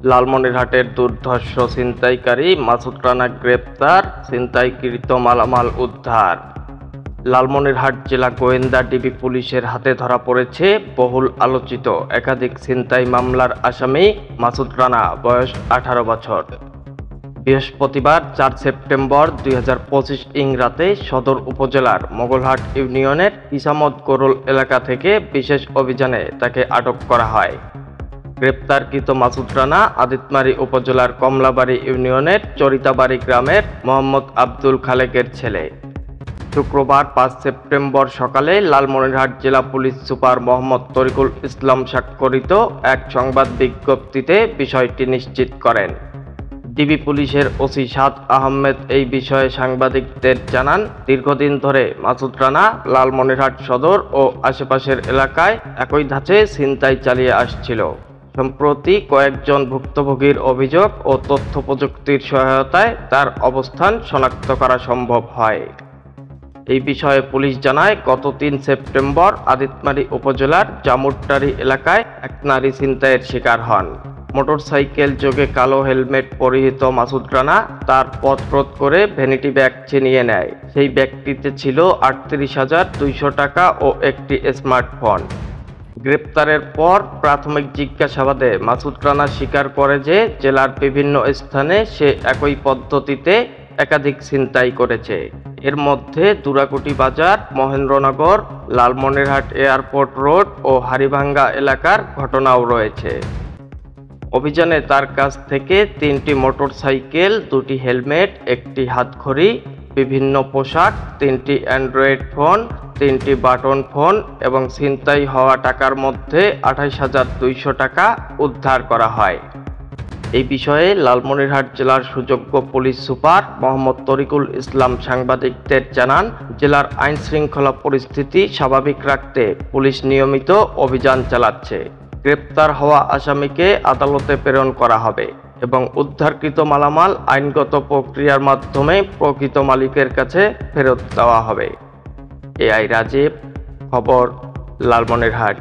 লালমনিরহাটের দুর্ধর্ষ ছিনতাইকারী মাসুদ রানা গ্রেপ্তার, ছিনতাইকৃত মালামাল উদ্ধার। লালমনিরহাট জেলা গোয়েন্দা ডিবি পুলিশের হাতে ধরা পড়েছে বহুল আলোচিত একাধিক ছিনতাই মামলার আসামি মাসুদ রানা, বয়স 18 বছর। বৃহস্পতিবার 4 সেপ্টেম্বর 2025 ইংরাতে সদর উপজেলার মোগলহাট ইউনিয়নের ইসামত কোরল এলাকা থেকে বিশেষ অভিযানে তাকে আটক করা হয়। গ্রেপ্তারকৃত মাসুদ রানা আদিতমারী উপজেলার কমলাবাড়ি ইউনিয়নের চরিতাবাড়ি গ্রামের মোহাম্মদ আব্দুল খালেকের ছেলে। শুক্রবার 5 সেপ্টেম্বর সকালে লালমনিরহাট জেলা পুলিশ সুপার মোহাম্মদ তরিকুল ইসলাম স্বাক্ষরিত এক সংবাদ বিজ্ঞপ্তিতে বিষয়টি নিশ্চিত করেন। ডিবি পুলিশের ওসি সাদ আহমেদ এই বিষয়ে সাংবাদিকদের জানান, দীর্ঘদিন ধরে মাসুদ রানা লালমনিরহাট সদর ও আশেপাশের এলাকায় একই ধাঁচে ছিনতাই চালিয়ে আসছিল। সম্প্রতি কয়েকজন ভুক্তভোগীর অভিযোগ ও তথ্য প্রযুক্তির সহায়তায় তার অবস্থান শনাক্ত করা সম্ভব হয়। এই বিষয়ে পুলিশ জানায়, গত 3 সেপ্টেম্বর আদিতমারী উপজেলার জামুরটারি এলাকায় এক নারী ছিনতাইয়ের শিকার হন। মোটরসাইকেল যোগে কালো হেলমেট পরিহিত মাসুদ রানা তার পথ রোধ করে ভ্যানিটি ব্যাগ ছিনিয়ে নেয়। সেই ব্যাগটিতে ছিল 38,200 টাকা ও একটি স্মার্টফোন। গ্রেপ্তারের পর প্রাথমিক জিজ্ঞাসাবাদে মাসুদ রানা স্বীকার করে যে জেলার বিভিন্ন স্থানে সে একই পদ্ধতিতে একাধিক ছিনতাই করেছে। এর মধ্যে দুরাকুটি বাজার, মহেন্দ্রনগর, লালমনিরহাট এয়ারপোর্ট রোড ও হাড়িভাঙ্গা এলাকার ঘটনাও রয়েছে। অভিযানে তার কাছ থেকে 3টি মোটরসাইকেল, 2টি হেলমেট, 1টি হাতঘড়ি, বিভিন্ন পোশাক, 3টি অ্যান্ড্রয়েড ফোন, 3টি বাটন ফোন এবং ছিনতাই হওয়া টাকার মধ্যে 28,200 টাকা উদ্ধার করা হয়। এই বিষয়ে লালমনিরহাট জেলার সুযোগ্য পুলিশ সুপার মোহাম্মদ তরিকুল ইসলাম সাংবাদিকদের জানান, জেলার আইন শৃঙ্খলা পরিস্থিতি স্বাভাবিক রাখতে পুলিশ নিয়মিত অভিযান চালাচ্ছে। গ্রেপ্তার হওয়া আসামিকে আদালতে প্রেরণ করা হবে এবং উদ্ধারকৃত মালামাল আইনগত প্রক্রিয়ার মাধ্যমে প্রকৃত মালিকের কাছে ফেরত দেওয়া হবে। এআই রাজীব, খবর, লালমনিরহাট।